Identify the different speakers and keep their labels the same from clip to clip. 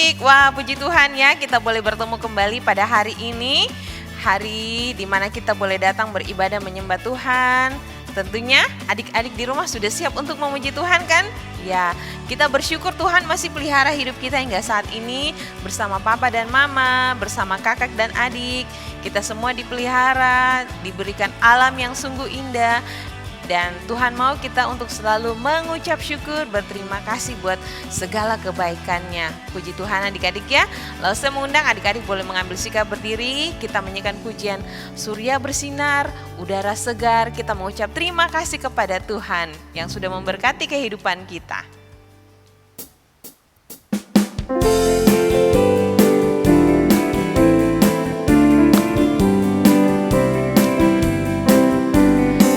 Speaker 1: adik-adik, wah puji Tuhan ya, kita boleh bertemu kembali pada hari ini. Hari dimana kita boleh datang beribadah menyembah Tuhan. Tentunya adik-adik di rumah sudah siap untuk memuji Tuhan kan? Ya, kita bersyukur Tuhan masih pelihara hidup kita hingga saat ini. Bersama papa dan mama, bersama kakak dan adik. Kita semua dipelihara, diberikan alam yang sungguh indah. Dan Tuhan mau kita untuk selalu mengucap syukur, berterima kasih buat segala kebaikannya. Puji Tuhan adik-adik ya. Lalu saya mengundang adik-adik boleh mengambil sikap berdiri. Kita menyanyikan pujian Surya Bersinar, Udara Segar. Kita mengucap terima kasih kepada Tuhan yang sudah memberkati kehidupan kita.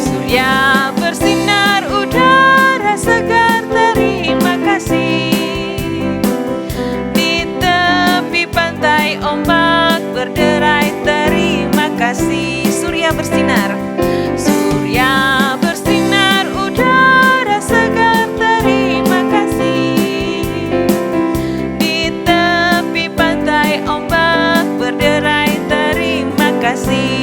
Speaker 1: Surya bersinar, udara segar, terima kasih. Di tepi pantai ombak berderai, terima kasih. Surya bersinar, surya bersinar, udara segar, terima kasih. Di tepi pantai ombak berderai, terima kasih.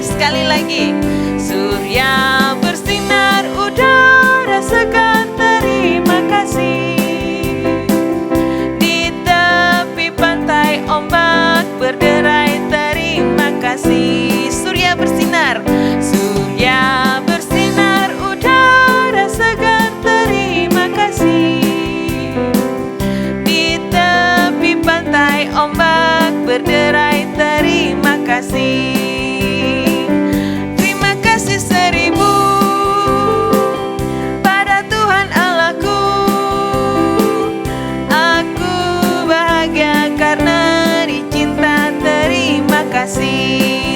Speaker 1: Sekali lagi, surya bersinar, udara segar, terima kasih. Di tepi pantai ombak berderai, terima kasih. Surya bersinar, surya bersinar, udara segar, terima kasih. Di tepi pantai ombak berderai, terima kasih.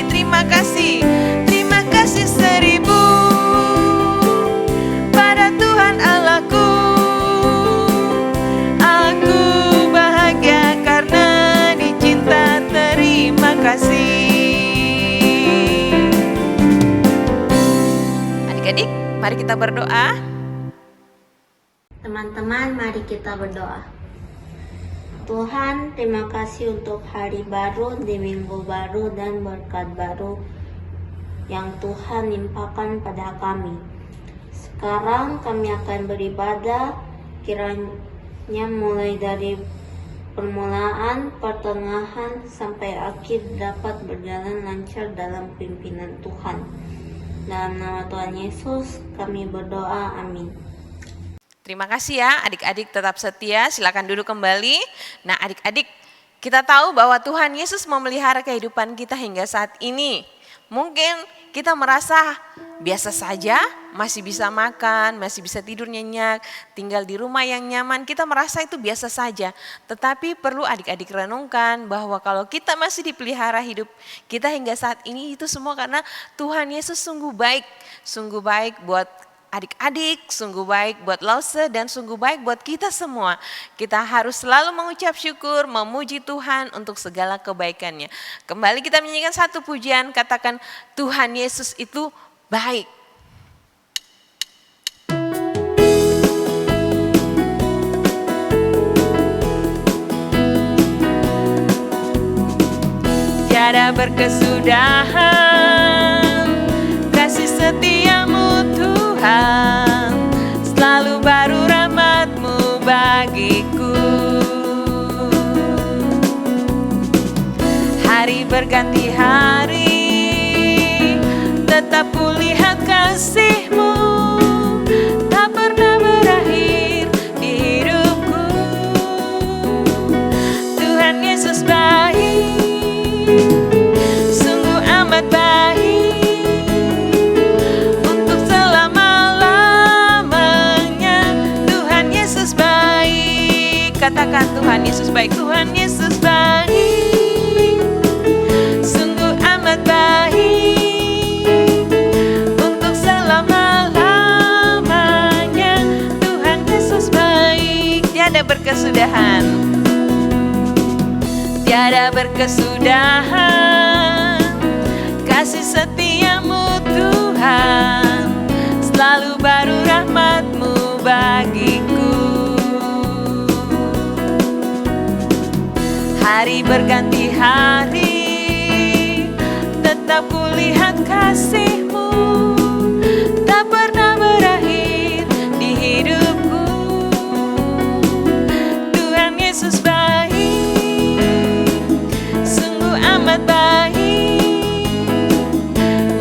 Speaker 1: Terima kasih, terima kasih seribu pada Tuhan Allahku. Aku bahagia karena dicinta, terima kasih. Adik-adik, mari kita berdoa.
Speaker 2: Teman-teman, mari kita berdoa. Tuhan, terima kasih untuk hari baru, di minggu baru, dan berkat baru yang Tuhan limpahkan pada kami. Sekarang kami akan beribadah, kiranya mulai dari permulaan, pertengahan, sampai akhir dapat berjalan lancar dalam pimpinan Tuhan. Dalam nama Tuhan Yesus kami berdoa, amin.
Speaker 1: Terima kasih ya adik-adik, tetap setia, silakan duduk kembali. Nah adik-adik, kita tahu bahwa Tuhan Yesus memelihara kehidupan kita hingga saat ini. Mungkin kita merasa biasa saja, masih bisa makan, masih bisa tidur nyenyak, tinggal di rumah yang nyaman, kita merasa itu biasa saja. Tetapi perlu adik-adik renungkan bahwa kalau kita masih dipelihara hidup kita hingga saat ini, itu semua karena Tuhan Yesus sungguh baik buat adik-adik, sungguh baik buat Lause, dan sungguh baik buat kita semua. Kita harus selalu mengucap syukur, memuji Tuhan untuk segala kebaikannya. Kembali kita menyanyikan satu pujian, katakan Tuhan Yesus itu baik. Tiada berkesudahan kasih setiamu Tuhan, selalu baru rahmat-Mu bagiku. Hari berganti hari, tetap kulihat kasih-Mu, tak pernah berakhir di hidupku. Tuhan Yesus baik, sungguh amat baik. Katakan Tuhan Yesus baik, Tuhan Yesus baik, sungguh amat baik, untuk selama-lamanya. Tuhan Yesus baik, tiada berkesudahan. tiada berkesudahan. Kasih setiamu Tuhan, selalu baru rahmat-Mu bagiku. Hari berganti hari, tetap kulihat kasih-Mu, tak pernah berakhir di hidupku. Tuhan Yesus baik, sungguh amat baik,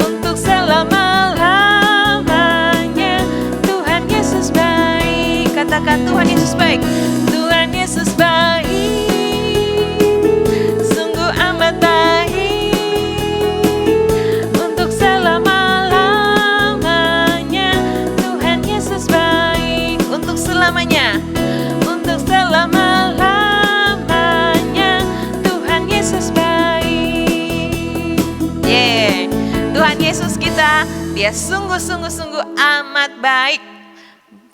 Speaker 1: untuk selama-lamanya. Tuhan Yesus baik, katakan Tuhan Yesus baik. Tuhan Yesus baik, sungguh amat baik, untuk selama-lamanya. Tuhan Yesus baik, untuk selamanya, untuk selama-lamanya. Tuhan Yesus baik. Tuhan Yesus kita, Dia sungguh-sungguh amat baik.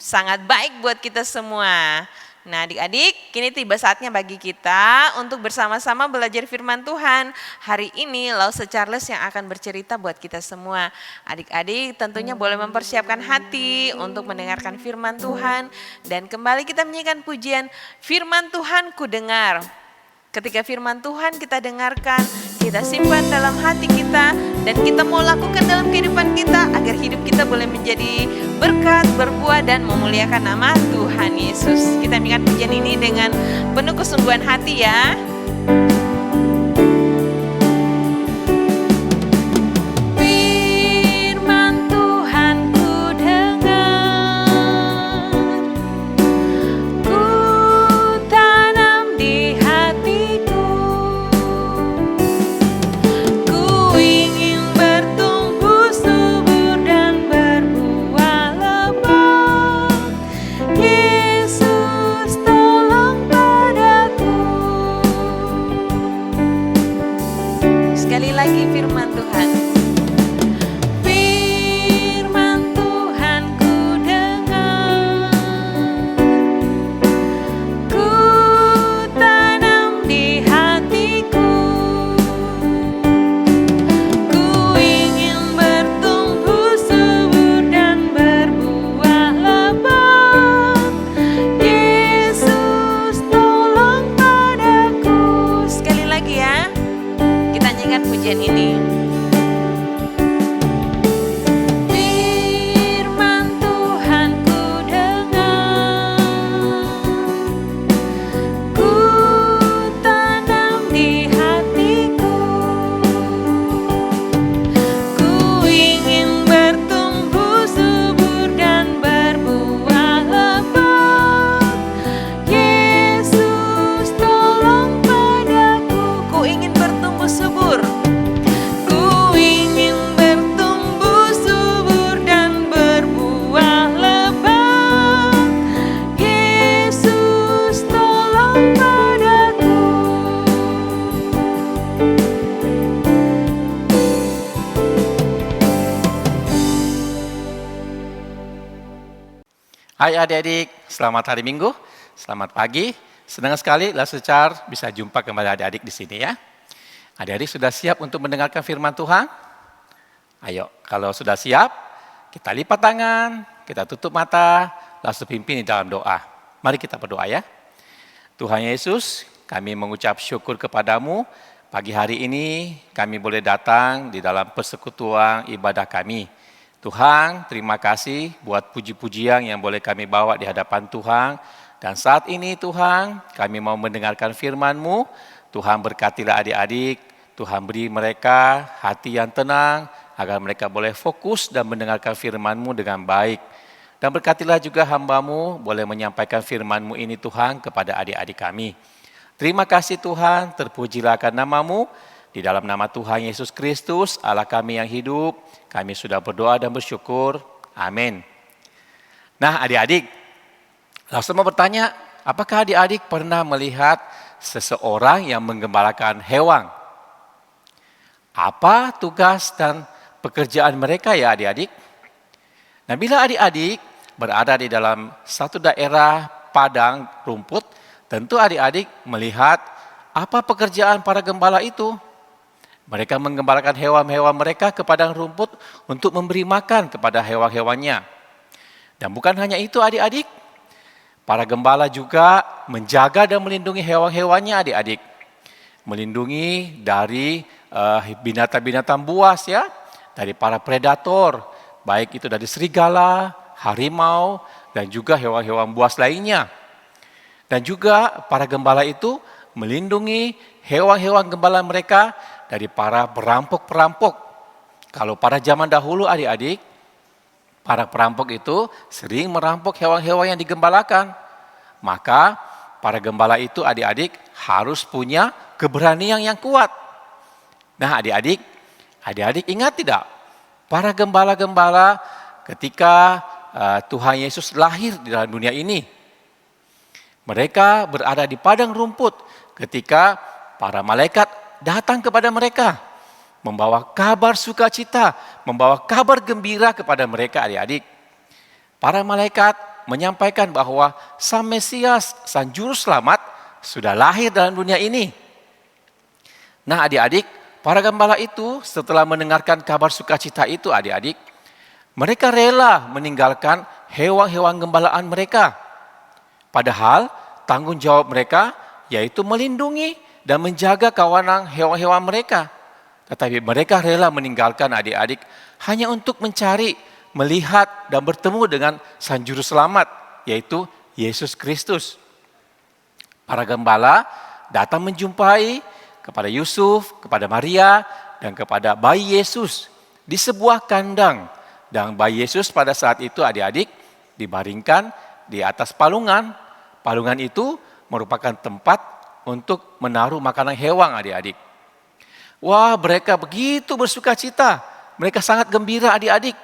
Speaker 1: Sangat baik buat kita semua. Nah adik-adik, kini tiba saatnya bagi kita untuk bersama-sama belajar firman Tuhan. Hari ini Lause Charles yang akan bercerita buat kita semua. Adik-adik tentunya boleh mempersiapkan hati untuk mendengarkan firman Tuhan. Dan kembali kita menyanyikan pujian firman Tuhan ku dengar. Ketika firman Tuhan kita dengarkan, kita simpan dalam hati kita, dan kita mau lakukan dalam kehidupan kita agar hidup kita boleh menjadi berkat, berbuah, dan memuliakan nama Tuhan Yesus. Kita mengingat pujian ini dengan penuh kesungguhan hati ya. Firman Tuhan ku dengar, ku tanam di hatiku, ku ingin bertumbuh subur dan berbuah lebat. Yesus tolong padaku. Sekali lagi firman Tuhan. Firman Tuhan ku dengar, ku tanam di hatiku, ku ingin bertumbuh subur dan berbuah lebat. Yesus tolong padaku. Sekali lagi ya, kita nyanyikan pujian ini. Firman Tuhan ku dengar, ku tanam di hatiku, ku ingin bertumbuh subur dan berbuah lebat. Yesus tolong padaku. Ku ingin bertumbuh subur, ku ingin bertumbuh subur dan berbuah lebat. Yesus tolong padaku.
Speaker 3: Hai adik-adik, selamat hari Minggu, selamat pagi. Senang sekali Lause Charles bisa jumpa kembali adik-adik di sini ya. Adik-adik sudah siap untuk mendengarkan firman Tuhan? Ayo, kalau sudah siap, kita lipat tangan, kita tutup mata, langsung pimpin di dalam doa. Mari kita berdoa ya. Tuhan Yesus, kami mengucap syukur kepadamu. Pagi hari ini kami boleh datang di dalam persekutuan ibadah kami. Tuhan, terima kasih buat puji-pujian yang boleh kami bawa di hadapan Tuhan. Dan saat ini Tuhan, kami mau mendengarkan firman-Mu. Tuhan berkatilah adik-adik, Tuhan beri mereka hati yang tenang, agar mereka boleh fokus dan mendengarkan firman-Mu dengan baik. Dan berkatilah juga hamba-Mu boleh menyampaikan firman-Mu ini Tuhan kepada adik-adik kami. Terima kasih Tuhan, terpujilah akan nama-Mu. Di dalam nama Tuhan Yesus Kristus, Allah kami yang hidup, kami sudah berdoa dan bersyukur. Amin. Nah adik-adik, langsung mau bertanya, apakah adik-adik pernah melihat seseorang yang menggembalakan hewan? Apa tugas dan pekerjaan mereka ya adik-adik? Nah bila adik-adik berada di dalam satu daerah padang rumput, tentu adik-adik melihat apa pekerjaan para gembala itu? Mereka menggembalakan hewan-hewan mereka ke padang rumput untuk memberi makan kepada hewan-hewannya. Dan bukan hanya itu adik-adik, para gembala juga menjaga dan melindungi hewan-hewannya adik-adik. Melindungi dari binatang-binatang buas ya, dari para predator, baik itu dari serigala, harimau, dan juga hewan-hewan buas lainnya. Dan juga para gembala itu melindungi hewan-hewan gembala mereka dari para perampok-perampok. Kalau pada zaman dahulu adik-adik, para perampok itu sering merampok hewan-hewan yang digembalakan. Maka para gembala itu adik-adik harus punya keberanian yang kuat. Nah adik-adik ingat tidak? Para gembala-gembala ketika Tuhan Yesus lahir di dalam dunia ini, mereka berada di padang rumput ketika para malaikat datang kepada mereka, membawa kabar sukacita, membawa kabar gembira kepada mereka adik-adik. Para malaikat menyampaikan bahwa Sang Mesias, Sang Juru Selamat sudah lahir dalam dunia ini. Nah adik-adik, para gembala itu setelah mendengarkan kabar sukacita itu adik-adik, mereka rela meninggalkan hewan-hewan gembalaan mereka. Padahal tanggung jawab mereka yaitu melindungi dan menjaga kawanan hewan-hewan mereka. Tetapi mereka rela meninggalkan adik-adik hanya untuk mencari, melihat dan bertemu dengan Sang Juru Selamat, yaitu Yesus Kristus. Para gembala datang menjumpai kepada Yusuf, kepada Maria, dan kepada bayi Yesus di sebuah kandang. Dan bayi Yesus pada saat itu adik-adik dibaringkan di atas palungan. Palungan itu merupakan tempat untuk menaruh makanan hewan adik-adik. Wah, mereka begitu bersuka cita. Mereka sangat gembira adik-adik.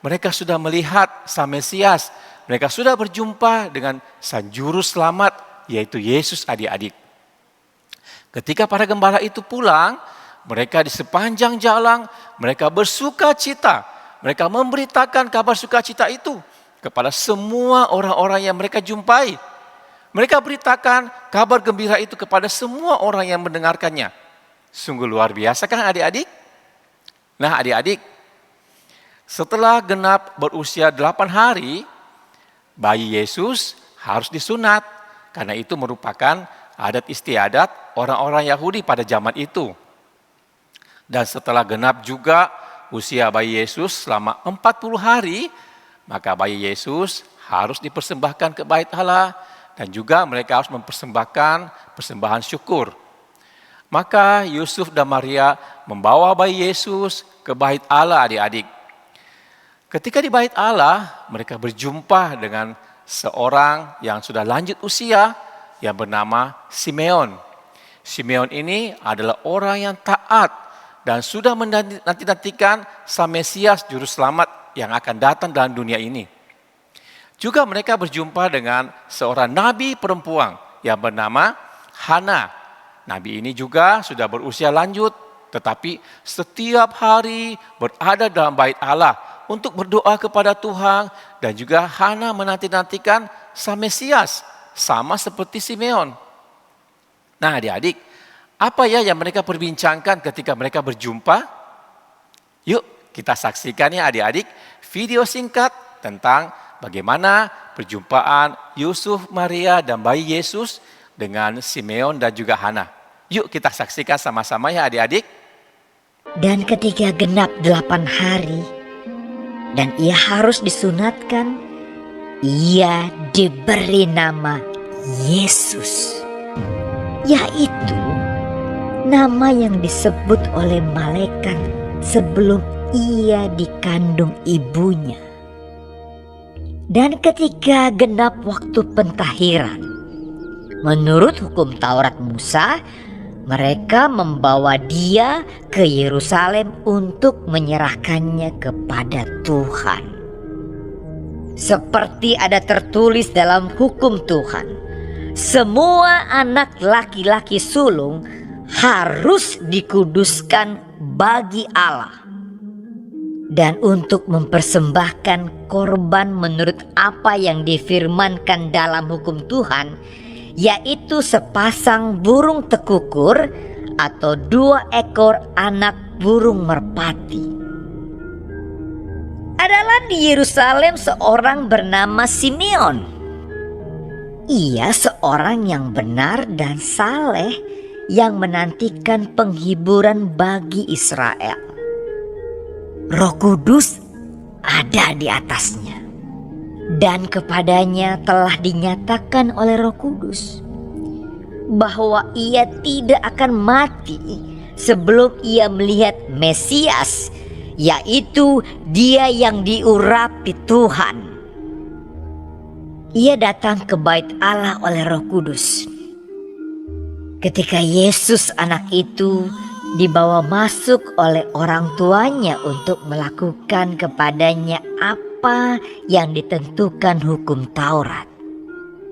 Speaker 3: Mereka sudah melihat Sang Mesias. Mereka sudah berjumpa dengan Sang Juru Selamat, yaitu Yesus adik-adik. Ketika para gembala itu pulang, mereka di sepanjang jalan, mereka bersuka cita. Mereka memberitakan kabar sukacita itu kepada semua orang-orang yang mereka jumpai. Mereka beritakan kabar gembira itu kepada semua orang yang mendengarkannya. Sungguh luar biasa kan adik-adik? Nah adik-adik, setelah genap berusia 8 hari, bayi Yesus harus disunat. Karena itu merupakan adat istiadat orang-orang Yahudi pada zaman itu. Dan setelah genap juga usia bayi Yesus selama 40 hari, maka bayi Yesus harus dipersembahkan ke Bait Allah. Dan juga mereka harus mempersembahkan persembahan syukur. Maka Yusuf dan Maria membawa bayi Yesus ke Bait Allah adik-adik. Ketika di Bait Allah, mereka berjumpa dengan seorang yang sudah lanjut usia yang bernama Simeon. Simeon ini adalah orang yang taat dan sudah menanti-nantikan Sang Mesias Juru Selamat yang akan datang dalam dunia ini. Juga mereka berjumpa dengan seorang nabi perempuan yang bernama Hana. Nabi ini juga sudah berusia lanjut, tetapi setiap hari berada dalam Bait Allah untuk berdoa kepada Tuhan. Dan juga Hana menanti-nantikan Sang Mesias, sama seperti Simeon. Nah adik-adik, apa ya yang mereka perbincangkan ketika mereka berjumpa? Yuk kita saksikan ya adik-adik video singkat tentang bagaimana perjumpaan Yusuf, Maria, dan bayi Yesus dengan Simeon dan juga Hana. Yuk kita saksikan sama-sama ya adik-adik.
Speaker 4: Dan ketika genap 8 hari dan ia harus disunatkan, ia diberi nama Yesus, yaitu nama yang disebut oleh malaikat sebelum ia dikandung ibunya. Dan ketika genap waktu pentahiran, menurut hukum Taurat Musa, mereka membawa dia ke Yerusalem untuk menyerahkannya kepada Tuhan. Seperti ada tertulis dalam hukum Tuhan, semua anak laki-laki sulung harus dikuduskan bagi Allah. Dan untuk mempersembahkan korban menurut apa yang difirmankan dalam hukum Tuhan, yaitu sepasang burung tekukur atau 2 ekor anak burung merpati. Adalah di Yerusalem seorang bernama Simeon. Ia seorang yang benar dan saleh yang menantikan penghiburan bagi Israel. Roh Kudus ada di atasnya, dan kepadanya telah dinyatakan oleh Roh Kudus bahwa ia tidak akan mati sebelum ia melihat Mesias, yaitu Dia yang diurapi Tuhan. Ia datang ke bait Allah oleh Roh Kudus. Ketika Yesus anak itu dibawa masuk oleh orang tuanya untuk melakukan kepadanya apa yang ditentukan hukum Taurat,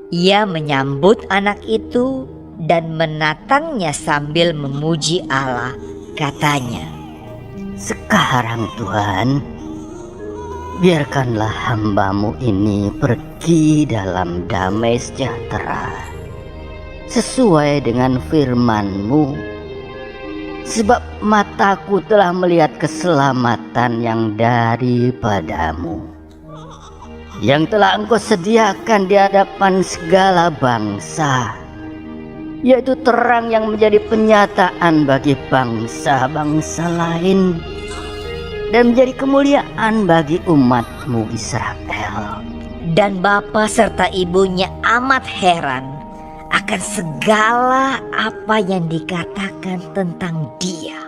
Speaker 4: ia menyambut anak itu dan menatangnya sambil memuji Allah. Katanya,
Speaker 5: "Sekarang Tuhan, biarkanlah hamba-Mu ini pergi dalam damai sejahtera, sesuai dengan firman-Mu, sebab mataku telah melihat keselamatan yang daripadamu, yang telah Engkau sediakan di hadapan segala bangsa, yaitu terang yang menjadi penyataan bagi bangsa-bangsa lain, dan menjadi kemuliaan bagi umat-Mu Israel."
Speaker 4: dan bapa serta ibunya amat heran akan segala apa yang dikatakan tentang Dia.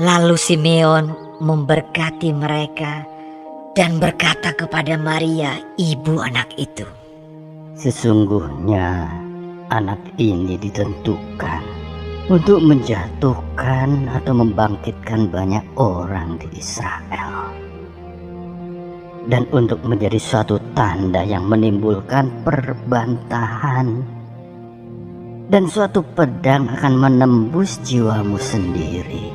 Speaker 4: Lalu Simeon memberkati mereka dan berkata kepada Maria, ibu anak itu,
Speaker 5: "Sesungguhnya anak ini ditentukan untuk menjatuhkan atau membangkitkan banyak orang di Israel, dan untuk menjadi suatu tanda yang menimbulkan perbantahan, dan suatu pedang akan menembus jiwamu sendiri,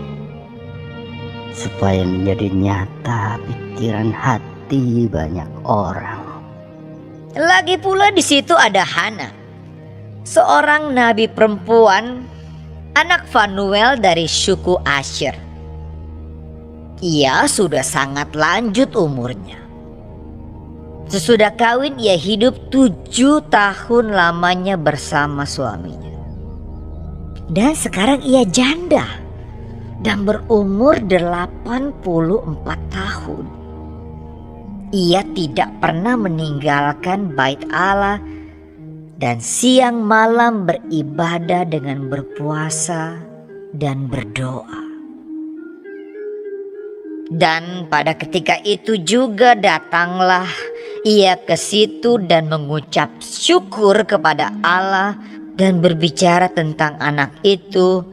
Speaker 5: supaya menjadi nyata pikiran hati banyak orang."
Speaker 4: Lagi pula di situ ada Hana, seorang nabi perempuan, anak Fanuel dari suku Asher. Ia sudah sangat lanjut umurnya. Sesudah kawin ia hidup 7 tahun lamanya bersama suaminya. Dan sekarang ia janda dan berumur 84 tahun. Ia tidak pernah meninggalkan bait Allah dan siang malam beribadah dengan berpuasa dan berdoa. Dan pada ketika itu juga datanglah ia ke situ dan mengucap syukur kepada Allah dan berbicara tentang anak itu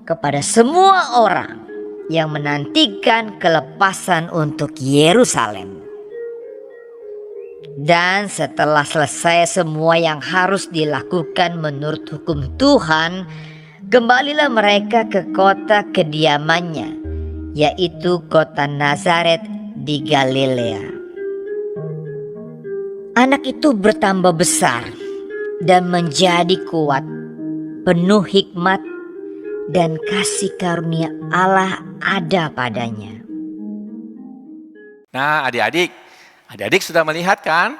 Speaker 4: kepada semua orang yang menantikan kelepasan untuk Yerusalem. Dan setelah selesai semua yang harus dilakukan menurut hukum Tuhan, kembalilah mereka ke kota kediamannya, yaitu kota Nazaret di Galilea. Anak itu bertambah besar dan menjadi kuat, penuh hikmat dan kasih karunia Allah ada padanya.
Speaker 3: Nah, adik-adik sudah melihat kan?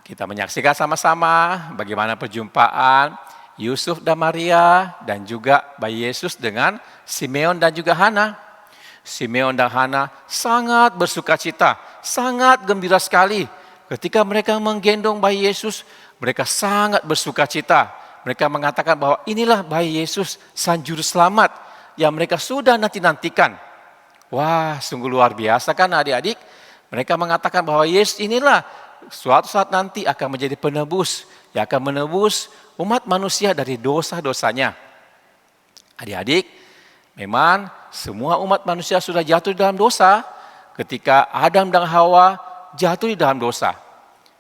Speaker 3: Kita menyaksikan sama-sama bagaimana perjumpaan Yusuf dan Maria dan juga bayi Yesus dengan Simeon dan juga Hana. Simeon dan Hana sangat bersukacita, sangat gembira sekali. Ketika mereka menggendong bayi Yesus, mereka sangat bersukacita. Mereka mengatakan bahwa inilah bayi Yesus, Sang Juru Selamat yang mereka sudah nanti-nantikan. Wah, sungguh luar biasa kan adik-adik? Mereka mengatakan bahwa Yesus inilah suatu saat nanti akan menjadi penebus, yang akan menebus umat manusia dari dosa-dosanya. Adik-adik, memang semua umat manusia sudah jatuh di dalam dosa ketika Adam dan Hawa jatuh di dalam dosa.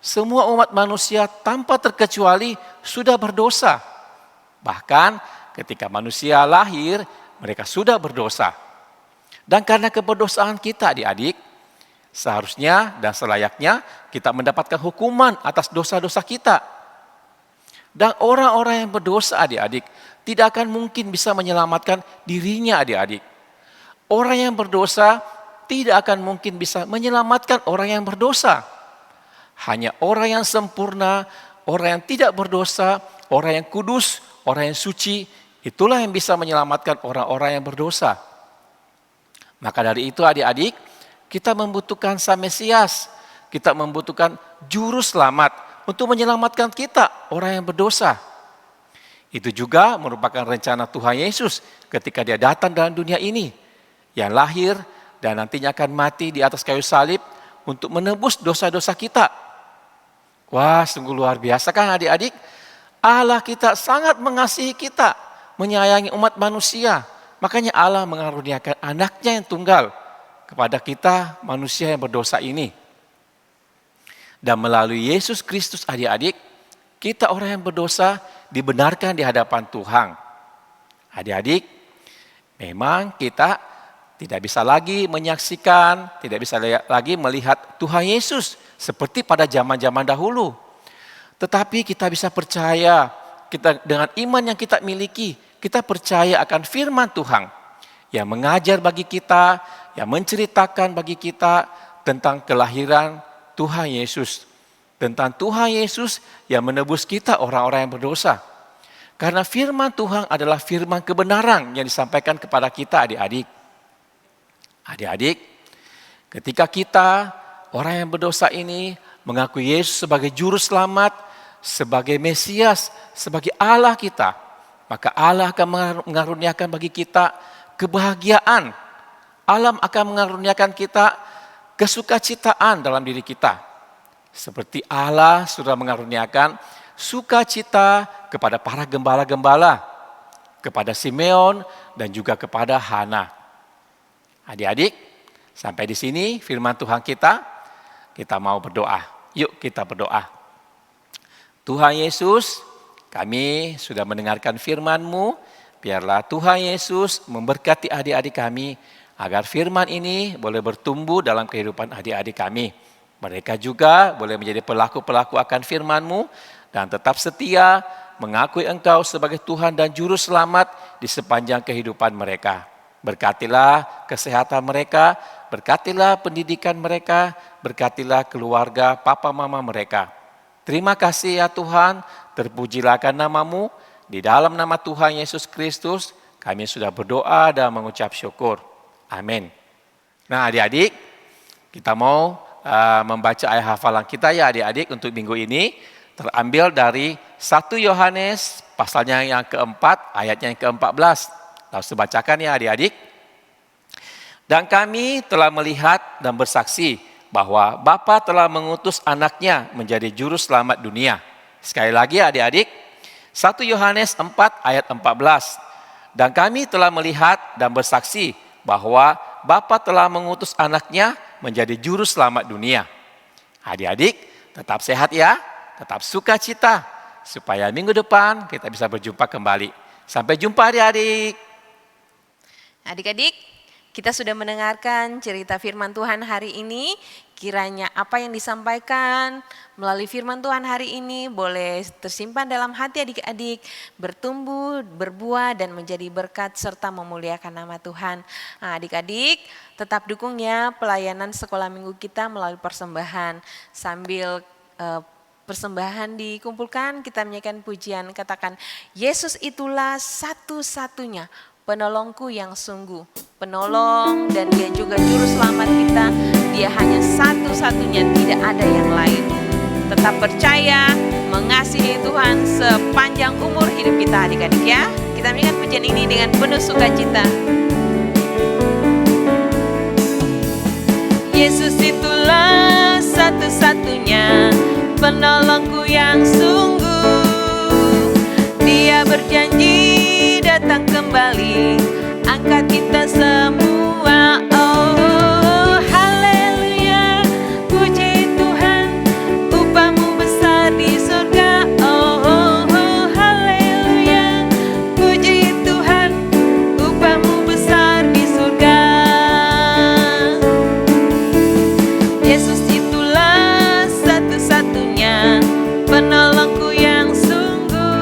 Speaker 3: Semua umat manusia tanpa terkecuali sudah berdosa. Bahkan ketika manusia lahir, mereka sudah berdosa. Dan karena keberdosaan kita adik-adik, seharusnya dan selayaknya kita mendapatkan hukuman atas dosa-dosa kita. Dan orang-orang yang berdosa adik-adik tidak akan mungkin bisa menyelamatkan dirinya adik-adik. Orang yang berdosa tidak akan mungkin bisa menyelamatkan orang yang berdosa. Hanya orang yang sempurna, orang yang tidak berdosa, orang yang kudus, orang yang suci, itulah yang bisa menyelamatkan orang-orang yang berdosa. Maka dari itu adik-adik, kita membutuhkan Sang Mesias, kita membutuhkan juru selamat untuk menyelamatkan kita, orang yang berdosa. Itu juga merupakan rencana Tuhan Yesus ketika dia datang dalam dunia ini, yang lahir dan nantinya akan mati di atas kayu salib untuk menebus dosa-dosa kita. Wah, sungguh luar biasa kan adik-adik? Allah kita sangat mengasihi kita, menyayangi umat manusia. Makanya Allah mengaruniakan anaknya yang tunggal kepada kita manusia yang berdosa ini. Dan melalui Yesus Kristus adik-adik, kita orang yang berdosa dibenarkan di hadapan Tuhan. Adik-adik, memang kita tidak bisa lagi menyaksikan, tidak bisa lagi melihat Tuhan Yesus seperti pada zaman-zaman dahulu. Tetapi kita bisa percaya, kita dengan iman yang kita miliki, kita percaya akan firman Tuhan yang mengajar bagi kita, yang menceritakan bagi kita tentang kelahiran Tuhan Yesus. Tentang Tuhan Yesus yang menebus kita orang-orang yang berdosa. Karena firman Tuhan adalah firman kebenaran yang disampaikan kepada kita adik-adik. Adik-adik, ketika kita orang yang berdosa ini mengakui Yesus sebagai juru selamat, sebagai Mesias, sebagai Allah kita, maka Allah akan mengaruniakan bagi kita kebahagiaan. Allah akan mengaruniakan kita kesukacitaan dalam diri kita. Seperti Allah sudah mengaruniakan sukacita kepada para gembala-gembala, kepada Simeon dan juga kepada Hana. Adik-adik, sampai di sini firman Tuhan kita mau berdoa. Yuk kita berdoa. Tuhan Yesus, kami sudah mendengarkan firman-Mu, biarlah Tuhan Yesus memberkati adik-adik kami, agar firman ini boleh bertumbuh dalam kehidupan adik-adik kami. Mereka juga boleh menjadi pelaku-pelaku akan firman-Mu, dan tetap setia mengakui Engkau sebagai Tuhan dan Juru Selamat di sepanjang kehidupan mereka. Berkatilah kesehatan mereka, berkatilah pendidikan mereka, berkatilah keluarga papa mama mereka. Terima kasih ya Tuhan, terpujilah akan nama-Mu. Di dalam nama Tuhan Yesus Kristus, kami sudah berdoa dan mengucap syukur. Amin. Nah adik-adik, kita mau membaca ayat hafalan kita ya adik-adik untuk minggu ini. Terambil dari 1 Yohanes pasalnya yang keempat, ayatnya yang ke-14. Lalu bacakan ya adik-adik. Dan kami telah melihat dan bersaksi bahwa Bapa telah mengutus anaknya menjadi juru selamat dunia. Sekali lagi adik-adik, 1 Yohanes 4 ayat 14. Dan kami telah melihat dan bersaksi bahwa Bapa telah mengutus anaknya menjadi juru selamat dunia. Adik-adik tetap sehat ya, tetap sukacita, supaya minggu depan kita bisa berjumpa kembali. Sampai jumpa adik-adik.
Speaker 1: Adik-adik, kita sudah mendengarkan cerita firman Tuhan hari ini. Kiranya apa yang disampaikan melalui firman Tuhan hari ini boleh tersimpan dalam hati adik-adik, bertumbuh, berbuah, dan menjadi berkat serta memuliakan nama Tuhan. Nah, adik-adik, tetap dukung ya pelayanan sekolah minggu kita melalui persembahan. Sambil persembahan dikumpulkan, kita menyanyikan pujian, katakan, Yesus itulah satu-satunya penolongku yang sungguh, penolong dan dia juga juru selamat kita. Dia hanya satu-satunya, tidak ada yang lain. Tetap percaya, mengasihi Tuhan sepanjang umur hidup kita adik-adik ya. Kita menyanyikan pujian ini dengan penuh sukacita. Yesus itulah satu-satunya penolongku yang sungguh. Dia berjanji datang kembali, angkat kita semua. Oh, haleluya, puji Tuhan, upahmu besar di surga. Oh, haleluya, puji Tuhan, upahmu besar di surga. Yesus itulah satu-satunya penolongku yang sungguh.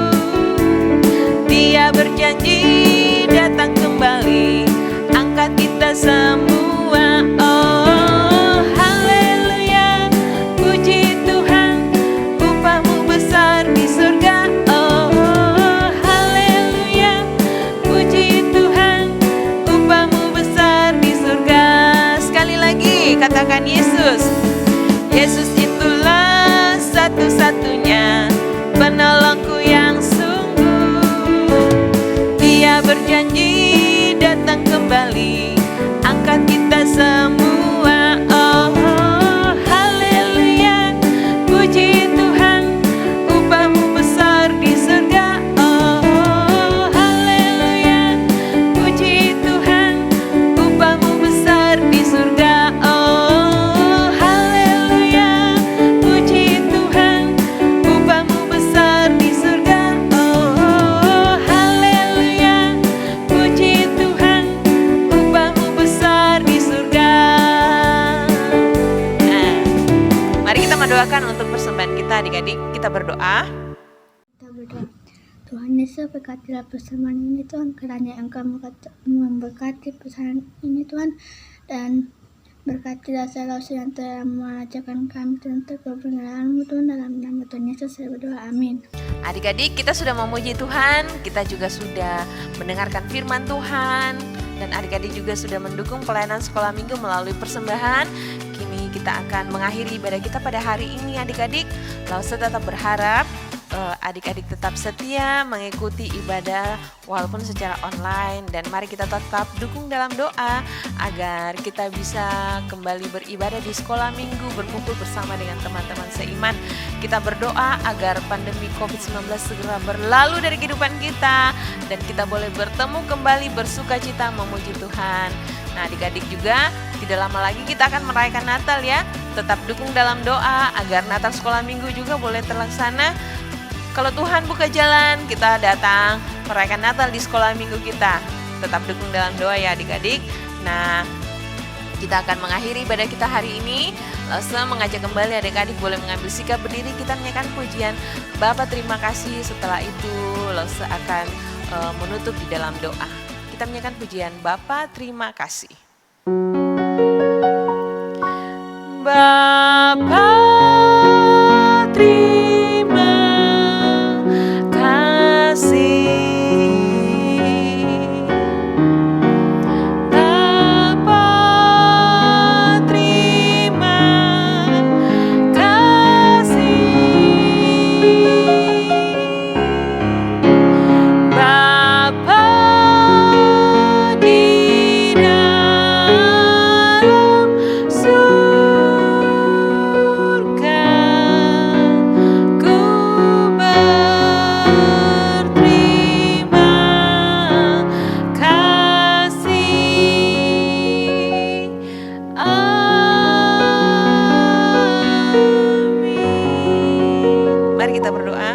Speaker 1: kita semua. Oh haleluya, puji Tuhan, upahmu besar di surga. Oh haleluya, puji Tuhan, upahmu besar di surga. Sekali lagi katakan Yesus. Yesus itulah satu-satunya penolongku yang sungguh. Dia berjanji datang kembali, angkat kita semua. Oh haleluya, puji Tuhan, upahmu besar di surga. Oh haleluya, puji Tuhan, upahmu besar di surga. Oh haleluya, puji Tuhan, upahmu besar di surga. Oh haleluya, puji Tuhan, upahmu besar di surga. Nah, mari kita mendoakan untuk persembahan kita adik-adik. Kita berdoa.
Speaker 6: Kita berdoa. Tuhan Yesus, berkatilah persembahan ini Tuhan, kiranya Engkau memberkati persembahan ini Tuhan, dan berkatilah selalu yang telah mengajarkan kami tentang kebenaran-Mu Tuhan, dalam nama Tuhan Yesus saya berdoa, amin.
Speaker 1: Adik-adik, kita sudah memuji Tuhan, kita juga sudah mendengarkan firman Tuhan, dan adik-adik juga sudah mendukung pelayanan sekolah minggu melalui persembahan. Kini kita akan mengakhiri ibadah kita pada hari ini adik-adik. Lalu saya tetap berharap adik-adik tetap setia mengikuti ibadah walaupun secara online, dan mari kita tetap dukung dalam doa agar kita bisa kembali beribadah di sekolah minggu, berkumpul bersama dengan teman-teman seiman. Kita berdoa agar pandemi COVID-19 segera berlalu dari kehidupan kita dan kita boleh bertemu kembali bersuka cita memuji Tuhan. Nah adik-adik juga tidak lama lagi kita akan merayakan Natal ya. Tetap dukung dalam doa agar Natal sekolah minggu juga boleh terlaksana. Kalau Tuhan buka jalan, kita datang merayakan Natal di sekolah minggu kita. Tetap dukung dalam doa ya adik-adik. Nah, kita akan mengakhiri ibadah kita hari ini. Langsung mengajak kembali adik-adik boleh mengambil sikap berdiri, kita menyanyikan pujian Bapa terima kasih. Setelah itu langsung akan menutup di dalam doa. Kita menyanyikan pujian Bapa terima kasih. Bapa terima kasih. Bapa terima kasih. Bapa di dalam surga, ku berterima kasih. Amin. Mari kita berdoa.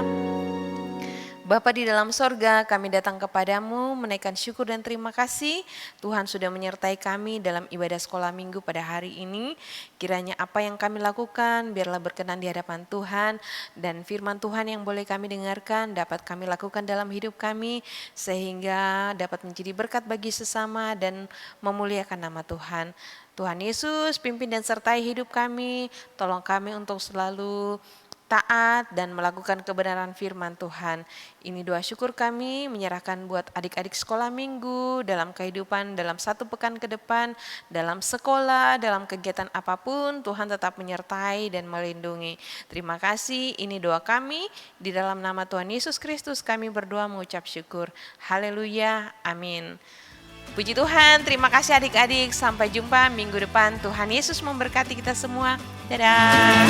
Speaker 1: Bapa di dalam sorga, kami datang kepadamu menaikkan syukur dan terima kasih. Tuhan sudah menyertai kami dalam ibadah sekolah minggu pada hari ini. Kiranya apa yang kami lakukan biarlah berkenan di hadapan Tuhan, dan firman Tuhan yang boleh kami dengarkan dapat kami lakukan dalam hidup kami sehingga dapat menjadi berkat bagi sesama dan memuliakan nama Tuhan. Tuhan Yesus pimpin dan sertai hidup kami, tolong kami untuk selalu taat dan melakukan kebenaran firman Tuhan. Ini doa syukur kami menyerahkan buat adik-adik sekolah minggu dalam kehidupan dalam satu pekan ke depan, dalam sekolah, dalam kegiatan apapun, Tuhan tetap menyertai dan melindungi. Terima kasih, ini doa kami, di dalam nama Tuhan Yesus Kristus kami berdoa mengucap syukur. Haleluya, amin. Puji Tuhan, terima kasih adik-adik, sampai jumpa minggu depan. Tuhan Yesus memberkati kita semua. Dadah.